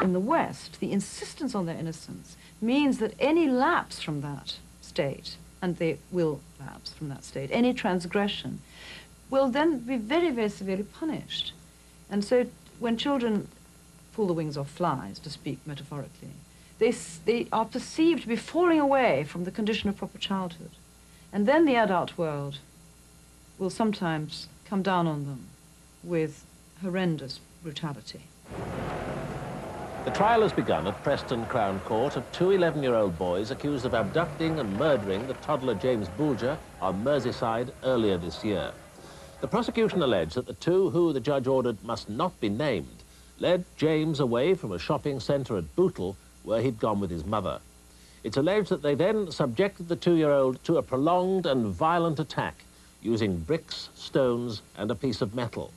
in the West, the insistence on their innocence means that any lapse from that state, and they will lapse from that state, any transgression, will then be very, very severely punished. And so when children pull the wings off flies, to speak metaphorically, they are perceived to be falling away from the condition of proper childhood. And then the adult world will sometimes come down on them with horrendous brutality. The trial has begun at Preston Crown Court of two 11-year-old boys accused of abducting and murdering the toddler James Boulger on Merseyside earlier this year. The prosecution alleged that the two, who the judge ordered must not be named, led James away from a shopping centre at Bootle where he'd gone with his mother. It's alleged that they then subjected the 2-year-old to a prolonged and violent attack using bricks, stones and a piece of metal.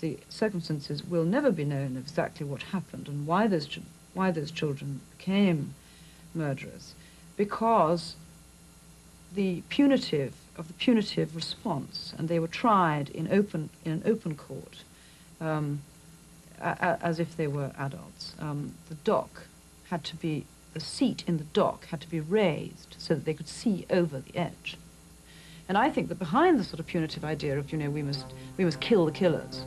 The circumstances will never be known of exactly what happened and why those children became murderers, because the punitive response, and they were tried in an open court as if they were adults. The seat in the dock had to be raised so that they could see over the edge. And I think that behind the sort of punitive idea of, we must kill the killers,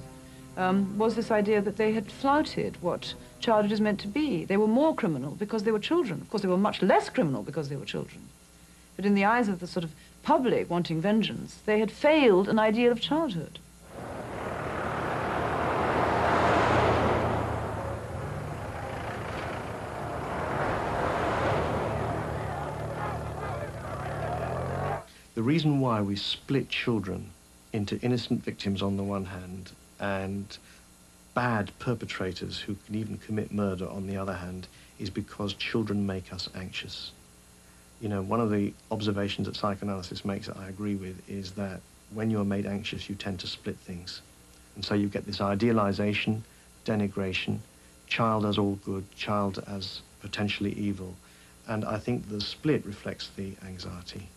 was this idea that they had flouted what childhood is meant to be. They were more criminal because they were children. Of course, they were much less criminal because they were children. But in the eyes of the sort of public wanting vengeance, they had failed an ideal of childhood. The reason why we split children into innocent victims on the one hand and bad perpetrators who can even commit murder on the other hand is because children make us anxious. One of the observations that psychoanalysis makes that I agree with is that when you're made anxious, you tend to split things. And so you get this idealization, denigration, child as all good, child as potentially evil. And I think the split reflects the anxiety.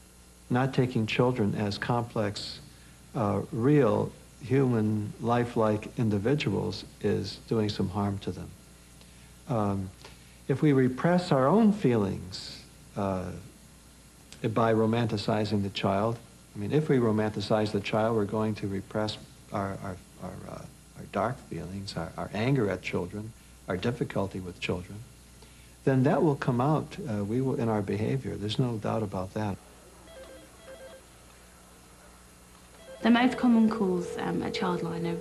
Not taking children as complex, real, human, lifelike individuals is doing some harm to them. If we repress our own feelings by romanticizing the child, if we romanticize the child, we're going to repress our dark feelings, our anger at children, our difficulty with children. Then that will come out in our behavior. There's no doubt about that. The most common calls at Childline are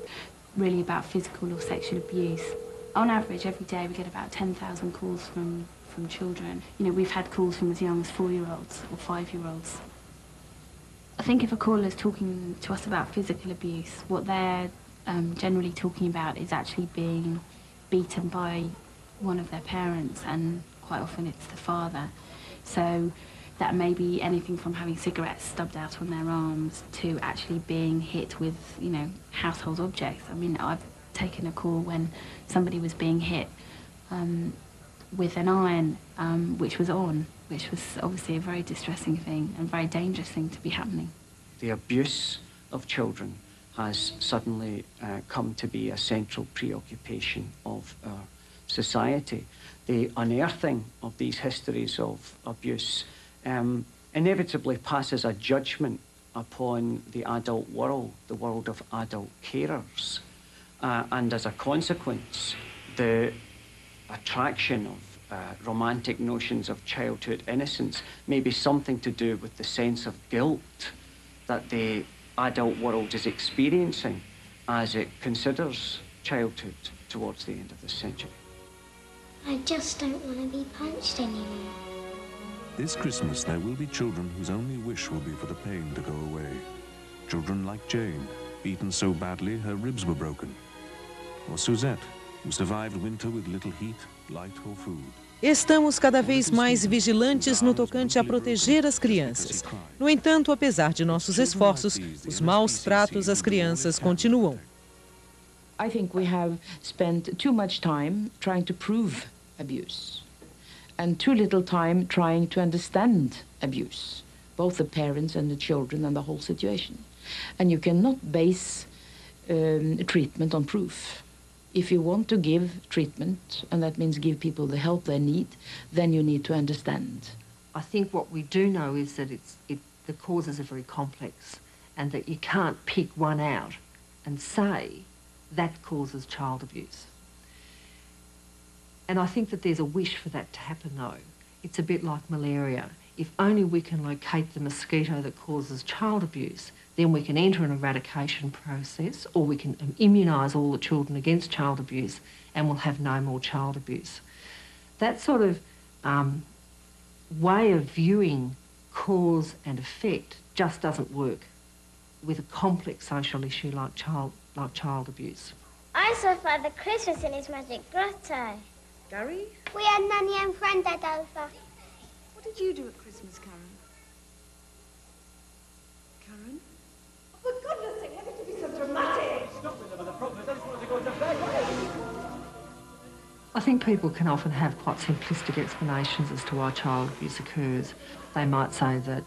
really about physical or sexual abuse. On average, every day we get about 10,000 calls from children. We've had calls from as young as 4-year-olds or 5-year-olds. I think if a caller is talking to us about physical abuse, what they're generally talking about is actually being beaten by one of their parents, and quite often it's the father. So that may be anything from having cigarettes stubbed out on their arms to actually being hit with, household objects. I've taken a call when somebody was being hit with an iron which was on, which was obviously a very distressing thing and very dangerous thing to be happening. The abuse of children has suddenly come to be a central preoccupation of our society. The unearthing of these histories of abuse inevitably passes a judgment upon the adult world, the world of adult carers. And as a consequence, the attraction of romantic notions of childhood innocence may be something to do with the sense of guilt that the adult world is experiencing as it considers childhood towards the end of this century. I just don't want to be punched anymore. This Christmas, there will be children whose only wish will be for the pain to go away. Children like Jane, beaten so badly her ribs were broken. Or Suzette, who survived winter with little heat, light or food. Estamos cada vez mais vigilantes no tocante a proteger as crianças. No entanto, apesar de nossos esforços, os maus tratos às crianças continuam. I think we have spent too much time trying to prove abuse and too little time trying to understand abuse, both the parents and the children and the whole situation. And you cannot base treatment on proof. If you want to give treatment, and that means give people the help they need, then you need to understand. I think what we do know is that the causes are very complex and that you can't pick one out and say that causes child abuse. And I think that there's a wish for that to happen though. It's a bit like malaria. If only we can locate the mosquito that causes child abuse, then we can enter an eradication process, or we can immunise all the children against child abuse and we'll have no more child abuse. That sort of way of viewing cause and effect just doesn't work with a complex social issue like child abuse. I saw Father Christmas in his magic grotto. Gary? We had Nanny and Grandad over. What did you do at Christmas, Karen? Karen? For goodness sake, why did you be so dramatic? Stop it over the problem. I just wanted to go to bed. I think people can often have quite simplistic explanations as to why child abuse occurs. They might say that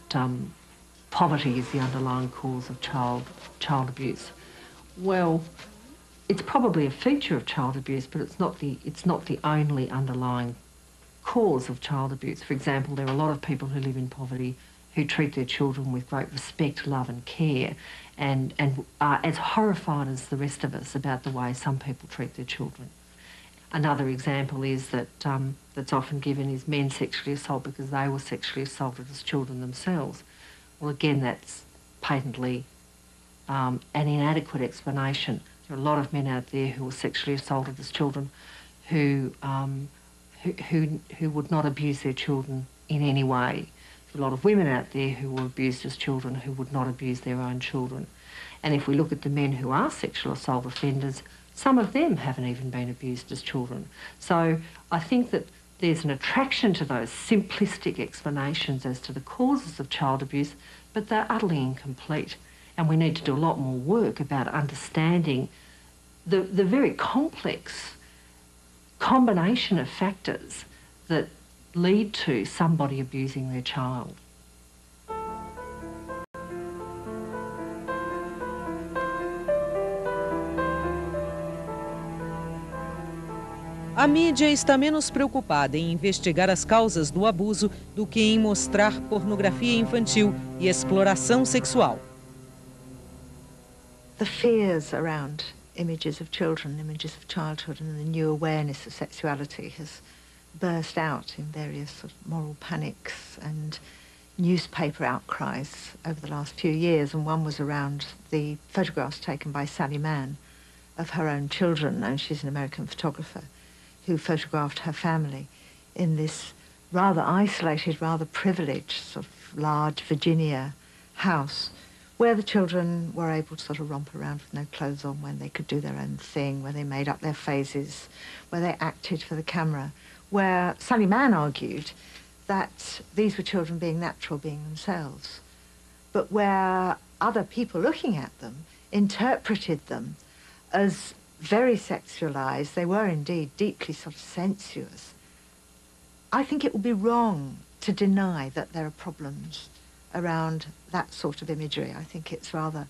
poverty is the underlying cause of child abuse. Well, it's probably a feature of child abuse, but it's not the only underlying cause of child abuse. For example, there are a lot of people who live in poverty who treat their children with great respect, love and care and are as horrified as the rest of us about the way some people treat their children. Another example is that that's often given is men sexually assault because they were sexually assaulted as children themselves. Well, again, that's patently an inadequate explanation. There are a lot of men out there who were sexually assaulted as children who would not abuse their children in any way. There are a lot of women out there who were abused as children who would not abuse their own children. And if we look at the men who are sexual assault offenders, some of them haven't even been abused as children. So I think that there's an attraction to those simplistic explanations as to the causes of child abuse, but they're utterly incomplete. And we need to do a lot more work about understanding the very complex combination of factors that lead to somebody abusing their child. A mídia está menos preocupada em investigar as causas do abuso do que em mostrar pornografia infantil e exploração sexual. The fears around images of children, images of childhood, and the new awareness of sexuality has burst out in various sort of moral panics and newspaper outcries over the last few years, and one was around the photographs taken by Sally Mann of her own children, and she's an American photographer, who photographed her family in this rather isolated, rather privileged, sort of large Virginia house where the children were able to sort of romp around with no clothes on, when they could do their own thing, where they made up their faces, where they acted for the camera, where Sally Mann argued that these were children being natural, being themselves, but where other people looking at them interpreted them as very sexualized. They were indeed deeply sort of sensuous. I think it would be wrong to deny that there are problems around that sort of imagery. I think it's rather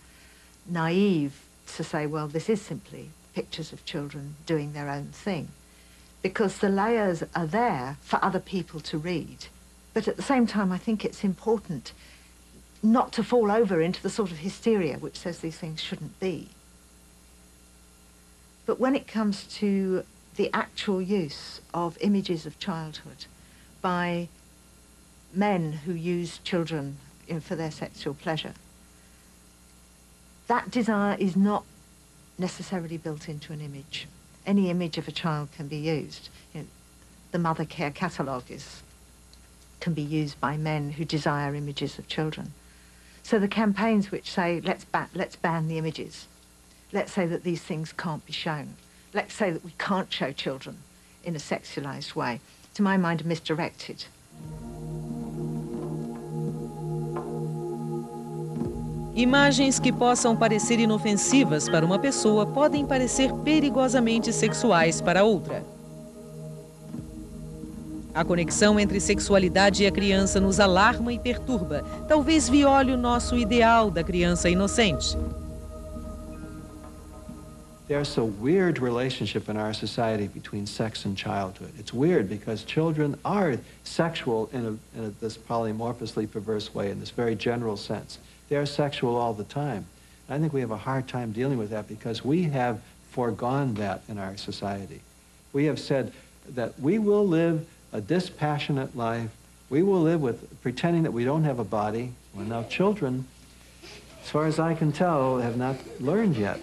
naive to say, well, this is simply pictures of children doing their own thing, because the layers are there for other people to read. But at the same time, I think it's important not to fall over into the sort of hysteria which says these things shouldn't be. But when it comes to the actual use of images of childhood by men who use children for their sexual pleasure, that desire is not necessarily built into an image. Any image of a child can be used. The Mother Care catalogue can be used by men who desire images of children. So the campaigns which say, let's ban the images, let's say that these things can't be shown, let's say that we can't show children in a sexualized way, to my mind are misdirected. Imagens que possam parecer inofensivas para uma pessoa podem parecer perigosamente sexuais para outra. A conexão entre sexualidade e a criança nos alarma e perturba. Talvez viole o nosso ideal da criança inocente. There's a weird relationship in our society between sex and childhood. It's weird because children are sexual in this polymorphously perverse way, in this very general sense. They are sexual all the time. I think we have a hard time dealing with that because we have foregone that in our society. We have said that we will live a dispassionate life. We will live with pretending that we don't have a body. Well, now children, as far as I can tell, have not learned yet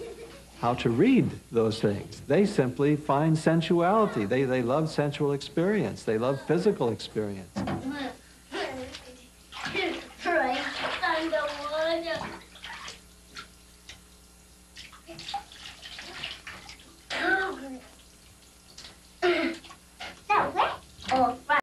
how to read those things. They simply find sensuality. They love sensual experience. They love physical experience.